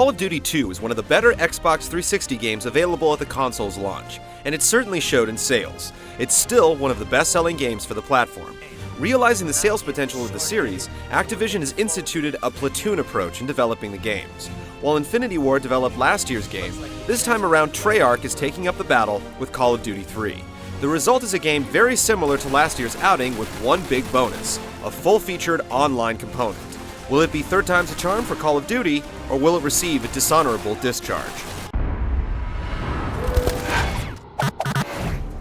Call of Duty 2 is one of the better Xbox 360 games available at the console's launch, and it certainly showed in sales. It's still one of the best-selling games for the platform. Realizing the sales potential of the series, Activision has instituted a platoon approach in developing the games. While Infinity Ward developed last year's game, this time around Treyarch is taking up the battle with Call of Duty 3. The result is a game very similar to last year's outing with one big bonus, a full-featured online component. Will it be third time's a charm for Call of Duty, or will it receive a dishonorable discharge?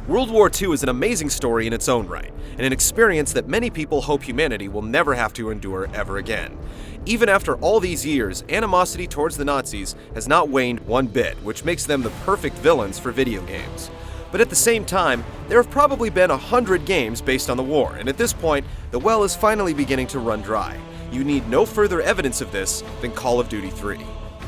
World War II is an amazing story in its own right, and an experience that many people hope humanity will never have to endure ever again. Even after all these years, animosity towards the Nazis has not waned one bit, which makes them the perfect villains for video games. But at the same time, there have probably been 100 games based on the war, and at this point, the well is finally beginning to run dry. You need no further evidence of this than Call of Duty 3.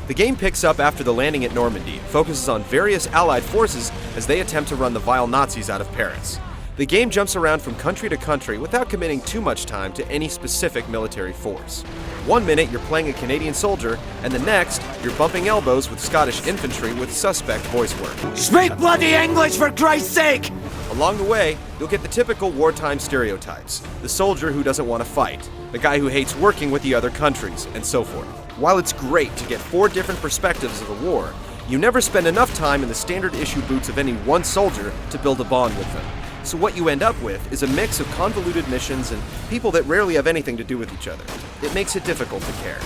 The game picks up after the landing at Normandy and focuses on various Allied forces as they attempt to run the vile Nazis out of Paris. The game jumps around from country to country without committing too much time to any specific military force. One minute you're playing a Canadian soldier, and the next you're bumping elbows with Scottish infantry with suspect voice work. Speak bloody English for Christ's sake! Along the way, you'll get the typical wartime stereotypes: the soldier who doesn't want to fight, the guy who hates working with the other countries, and so forth. While it's great to get 4 different perspectives of the war, you never spend enough time in the standard issue boots of any one soldier to build a bond with them. So what you end up with is a mix of convoluted missions and people that rarely have anything to do with each other. It makes it difficult to care.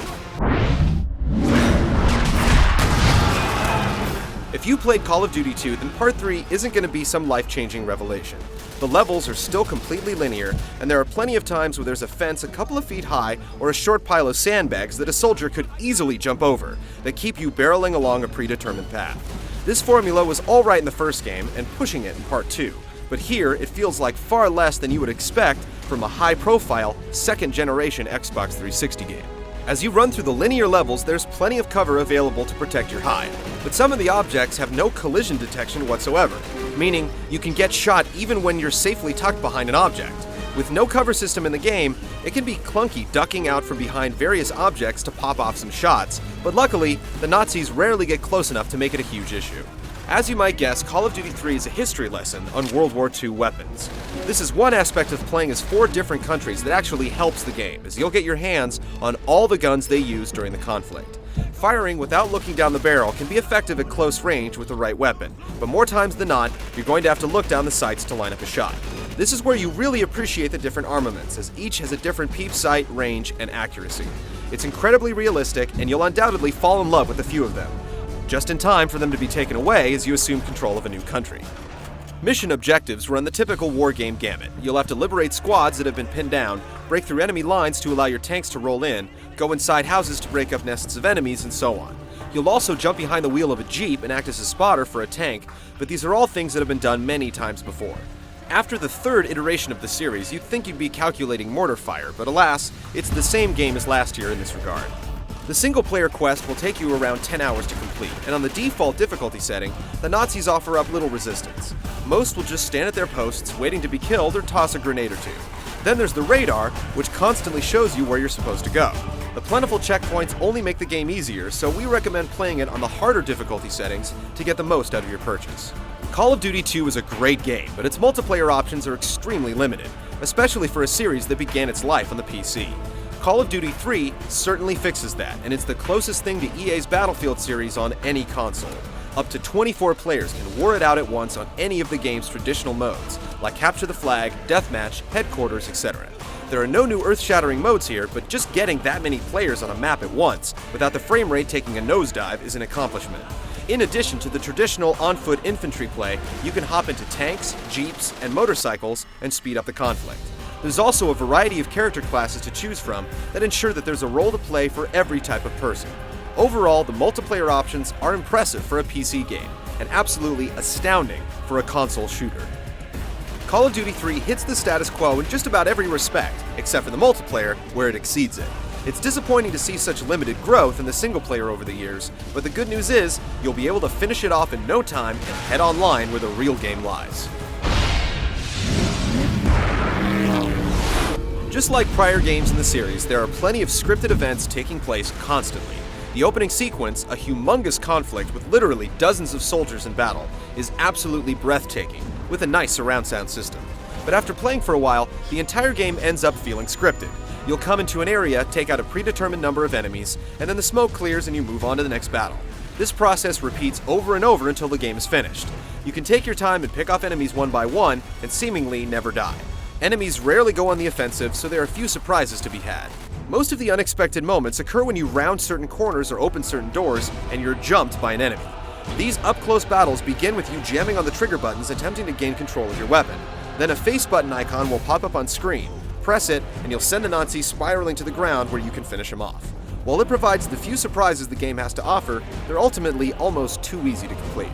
If you played Call of Duty 2, then Part 3 isn't going to be some life-changing revelation. The levels are still completely linear, and there are plenty of times where there's a fence a couple of feet high or a short pile of sandbags that a soldier could easily jump over that keep you barreling along a predetermined path. This formula was alright in the first game and pushing it in Part 2, but here it feels like far less than you would expect from a high-profile, second-generation Xbox 360 game. As you run through the linear levels, there's plenty of cover available to protect your hide, but some of the objects have no collision detection whatsoever, meaning you can get shot even when you're safely tucked behind an object. With no cover system in the game, it can be clunky ducking out from behind various objects to pop off some shots, but luckily, the Nazis rarely get close enough to make it a huge issue. As you might guess, Call of Duty 3 is a history lesson on World War II weapons. This is one aspect of playing as 4 different countries that actually helps the game, as you'll get your hands on all the guns they used during the conflict. Firing without looking down the barrel can be effective at close range with the right weapon, but more times than not, you're going to have to look down the sights to line up a shot. This is where you really appreciate the different armaments, as each has a different peep sight, range, and accuracy. It's incredibly realistic, and you'll undoubtedly fall in love with a few of them, just in time for them to be taken away as you assume control of a new country. Mission objectives run the typical war game gamut. You'll have to liberate squads that have been pinned down, break through enemy lines to allow your tanks to roll in, go inside houses to break up nests of enemies, and so on. You'll also jump behind the wheel of a jeep and act as a spotter for a tank, but these are all things that have been done many times before. After the 3rd iteration of the series, you'd think you'd be calculating mortar fire, but alas, it's the same game as last year in this regard. The single-player quest will take you around 10 hours to complete, and on the default difficulty setting, the Nazis offer up little resistance. Most will just stand at their posts, waiting to be killed or toss a grenade or two. Then there's the radar, which constantly shows you where you're supposed to go. The plentiful checkpoints only make the game easier, so we recommend playing it on the harder difficulty settings to get the most out of your purchase. Call of Duty 2 is a great game, but its multiplayer options are extremely limited, especially for a series that began its life on the PC. Call of Duty 3 certainly fixes that, and it's the closest thing to EA's Battlefield series on any console. Up to 24 players can war it out at once on any of the game's traditional modes, like Capture the Flag, Deathmatch, Headquarters, etc. There are no new earth-shattering modes here, but just getting that many players on a map at once, without the frame rate taking a nosedive, is an accomplishment. In addition to the traditional on-foot infantry play, you can hop into tanks, jeeps, and motorcycles and speed up the conflict. There's also a variety of character classes to choose from that ensure that there's a role to play for every type of person. Overall, the multiplayer options are impressive for a PC game, and absolutely astounding for a console shooter. Call of Duty 3 hits the status quo in just about every respect, except for the multiplayer, where it exceeds it. It's disappointing to see such limited growth in the single player over the years, but the good news is, you'll be able to finish it off in no time and head online where the real game lies. Just like prior games in the series, there are plenty of scripted events taking place constantly. The opening sequence, a humongous conflict with literally dozens of soldiers in battle, is absolutely breathtaking, with a nice surround sound system. But after playing for a while, the entire game ends up feeling scripted. You'll come into an area, take out a predetermined number of enemies, and then the smoke clears and you move on to the next battle. This process repeats over and over until the game is finished. You can take your time and pick off enemies one by one, and seemingly never die. Enemies rarely go on the offensive, so there are few surprises to be had. Most of the unexpected moments occur when you round certain corners or open certain doors, and you're jumped by an enemy. These up-close battles begin with you jamming on the trigger buttons attempting to gain control of your weapon. Then a face button icon will pop up on screen. Press it, and you'll send the Nazi spiraling to the ground where you can finish him off. While it provides the few surprises the game has to offer, they're ultimately almost too easy to complete.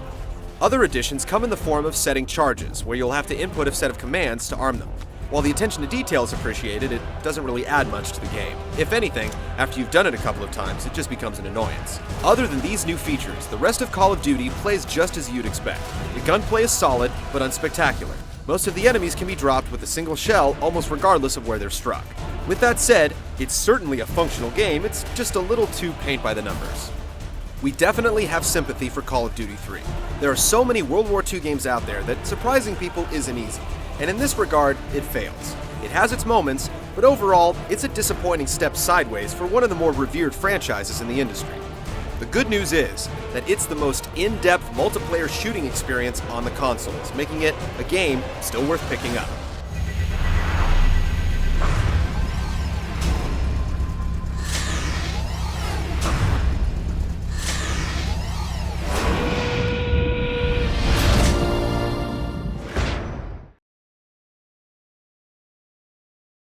Other additions come in the form of setting charges, where you'll have to input a set of commands to arm them. While the attention to detail is appreciated, it doesn't really add much to the game. If anything, after you've done it a couple of times, it just becomes an annoyance. Other than these new features, the rest of Call of Duty plays just as you'd expect. The gunplay is solid, but unspectacular. Most of the enemies can be dropped with a single shell, almost regardless of where they're struck. With that said, it's certainly a functional game, it's just a little too paint by the numbers. We definitely have sympathy for Call of Duty 3. There are so many World War II games out there that surprising people isn't easy. And in this regard, it fails. It has its moments, but overall, it's a disappointing step sideways for one of the more revered franchises in the industry. The good news is that it's the most in-depth multiplayer shooting experience on the consoles, making it a game still worth picking up.